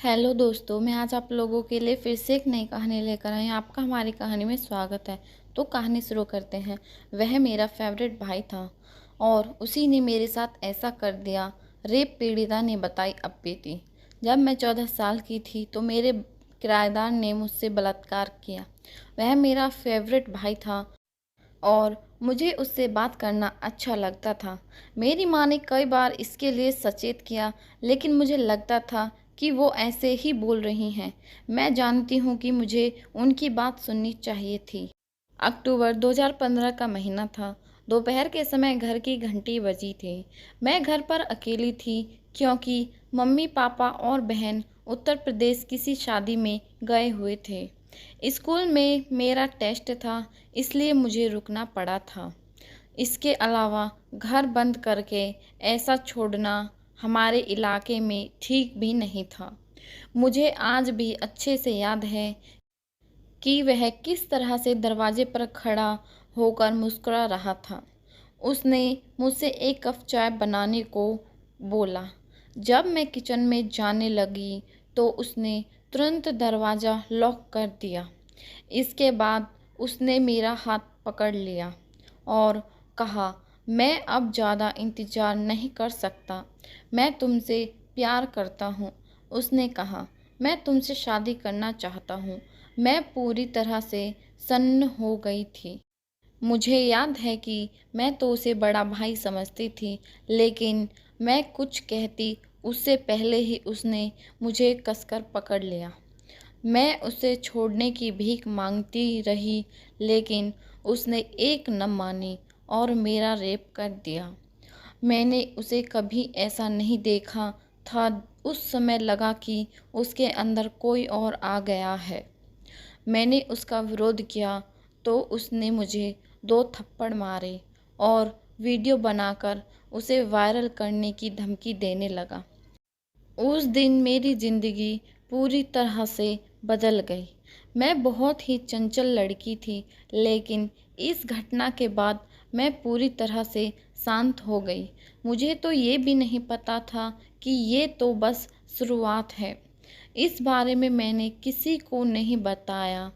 Hello दोस्तों, मैं आज आप लोगों के लिए फिर से एक नई कहानी लेकर आई। आपका हमारी कहानी में स्वागत है। तो कहानी शुरू करते हैं। वह मेरा फेवरेट भाई था और उसी ने मेरे साथ ऐसा कर दिया। रेप पीड़िता ने बताई अब बीती। जब मैं 14 साल की थी तो मेरे किराएदार ने मुझसे बलात्कार किया। वह मेरा फेवरेट भाई था और मुझे उससे बात करना अच्छा लगता था। मेरी माँ ने कई बार इसके लिए सचेत किया, लेकिन मुझे लगता था कि वो ऐसे ही बोल रही हैं। मैं जानती हूँ कि मुझे उनकी बात सुननी चाहिए थी। अक्टूबर 2015 का महीना था। दोपहर के समय घर की घंटी बजी थी। मैं घर पर अकेली थी क्योंकि मम्मी पापा और बहन उत्तर प्रदेश किसी शादी में गए हुए थे। स्कूल में मेरा टेस्ट था, इसलिए मुझे रुकना पड़ा था। इसके अलावा घर बंद करके ऐसा छोड़ना हमारे इलाके में ठीक भी नहीं था। मुझे आज भी अच्छे से याद है कि वह किस तरह से दरवाजे पर खड़ा होकर मुस्कुरा रहा था। उसने मुझसे एक कप चाय बनाने को बोला। जब मैं किचन में जाने लगी तो उसने तुरंत दरवाज़ा लॉक कर दिया। इसके बाद उसने मेरा हाथ पकड़ लिया और कहा, मैं अब ज़्यादा इंतज़ार नहीं कर सकता। मैं तुमसे प्यार करता हूँ। उसने कहा, मैं तुमसे शादी करना चाहता हूँ। मैं पूरी तरह से सन्न हो गई थी। मुझे याद है कि मैं तो उसे बड़ा भाई समझती थी, लेकिन मैं कुछ कहती उससे पहले ही उसने मुझे कसकर पकड़ लिया। मैं उसे छोड़ने की भीख मांगती रही, लेकिन उसने एक न मानी और मेरा रेप कर दिया। मैंने उसे कभी ऐसा नहीं देखा था। उस समय लगा कि उसके अंदर कोई और आ गया है। मैंने उसका विरोध किया तो उसने मुझे 2 थप्पड़ मारे और वीडियो बनाकर उसे वायरल करने की धमकी देने लगा। उस दिन मेरी ज़िंदगी पूरी तरह से बदल गई। मैं बहुत ही चंचल लड़की थी, लेकिन इस घटना के बाद मैं पूरी तरह से शांत हो गई। मुझे तो ये भी नहीं पता था कि ये तो बस शुरुआत है। इस बारे में मैंने किसी को नहीं बताया,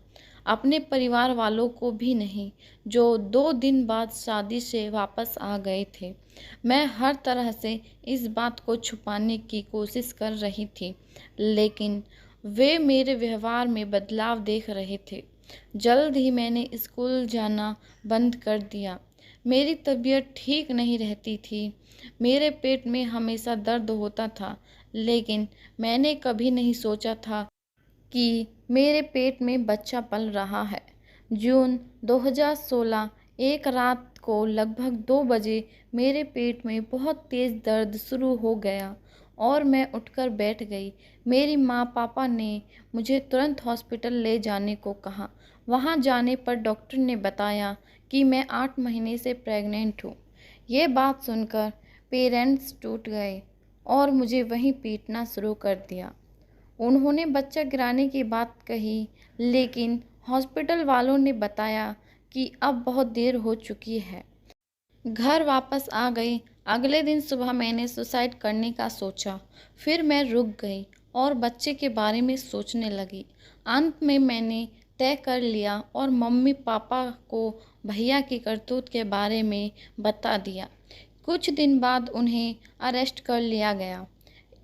अपने परिवार वालों को भी नहीं, जो 2 दिन बाद शादी से वापस आ गए थे। मैं हर तरह से इस बात को छुपाने की कोशिश कर रही थी, लेकिन वे मेरे व्यवहार में बदलाव देख रहे थे। जल्द ही मैंने स्कूल जाना बंद कर दिया। मेरी तबीयत ठीक नहीं रहती थी। मेरे पेट में हमेशा दर्द होता था, लेकिन मैंने कभी नहीं सोचा था कि मेरे पेट में बच्चा पल रहा है। जून 2016 एक रात को लगभग 2 बजे मेरे पेट में बहुत तेज़ दर्द शुरू हो गया और मैं उठकर बैठ गई। मेरी माँ पापा ने मुझे तुरंत हॉस्पिटल ले जाने को कहा। वहाँ जाने पर डॉक्टर ने बताया कि मैं 8 महीने से प्रेग्नेंट हूँ। ये बात सुनकर पेरेंट्स टूट गए और मुझे वहीं पीटना शुरू कर दिया। उन्होंने बच्चा गिराने की बात कही, लेकिन हॉस्पिटल वालों ने बताया कि अब बहुत देर हो चुकी है। घर वापस आ गई। अगले दिन सुबह मैंने सुसाइड करने का सोचा। फिर मैं रुक गई और बच्चे के बारे में सोचने लगी। अंत में मैंने तय कर लिया और मम्मी पापा को भैया की करतूत के बारे में बता दिया। कुछ दिन बाद उन्हें अरेस्ट कर लिया गया।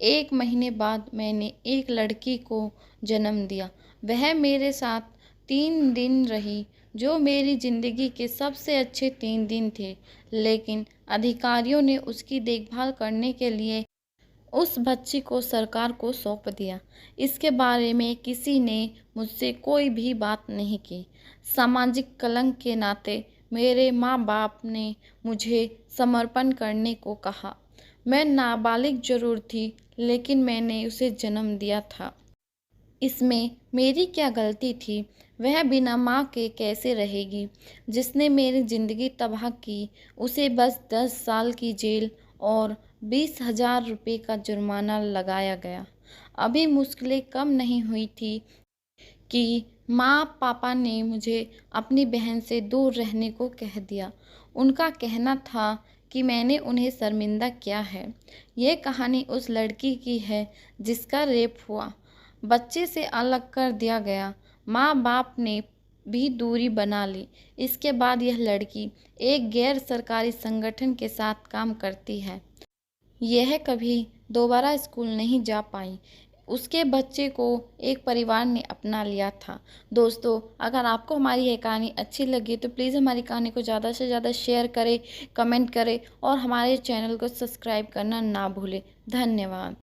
1 महीने बाद मैंने एक लड़की को जन्म दिया। वह मेरे साथ 3 दिन रही, जो मेरी ज़िंदगी के सबसे अच्छे 3 दिन थे, लेकिन अधिकारियों ने उसकी देखभाल करने के लिए उस बच्ची को सरकार को सौंप दिया। इसके बारे में किसी ने मुझसे कोई भी बात नहीं की। सामाजिक कलंक के नाते मेरे माँ बाप ने मुझे समर्पण करने को कहा। मैं नाबालिग जरूर थी, लेकिन मैंने उसे जन्म दिया था। इसमें मेरी क्या गलती थी? वह बिना माँ के कैसे रहेगी? जिसने मेरी ज़िंदगी तबाह की, उसे बस 10 साल की जेल और 20,000 रुपये का जुर्माना लगाया गया। अभी मुश्किलें कम नहीं हुई थी कि माँ पापा ने मुझे अपनी बहन से दूर रहने को कह दिया। उनका कहना था कि मैंने उन्हें शर्मिंदा किया है। ये कहानी उस लड़की की है जिसका रेप हुआ। बच्चे से अलग कर दिया गया। माँ बाप ने भी दूरी बना ली। इसके बाद यह लड़की एक गैर सरकारी संगठन के साथ काम करती है। यह कभी दोबारा स्कूल नहीं जा पाई। उसके बच्चे को एक परिवार ने अपना लिया था। दोस्तों, अगर आपको हमारी ये कहानी अच्छी लगी तो प्लीज़ हमारी कहानी को ज़्यादा से ज़्यादा शेयर करें, कमेंट करें और हमारे चैनल को सब्सक्राइब करना ना भूलें। धन्यवाद।